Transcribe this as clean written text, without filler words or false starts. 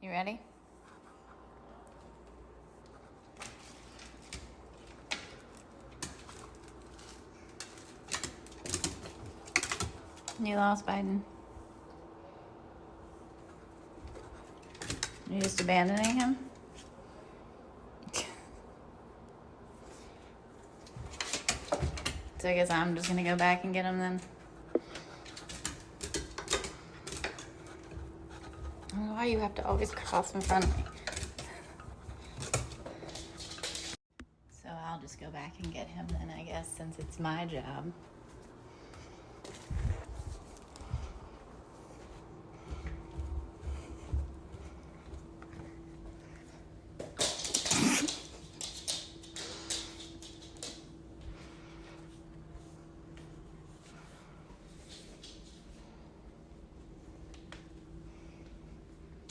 You ready? You lost Biden. You just abandoning him? So I guess I'm just gonna go back and get him then. I don't know why you have to always cross in front of me. So I'll just go back and get him then, I guess, since it's my job.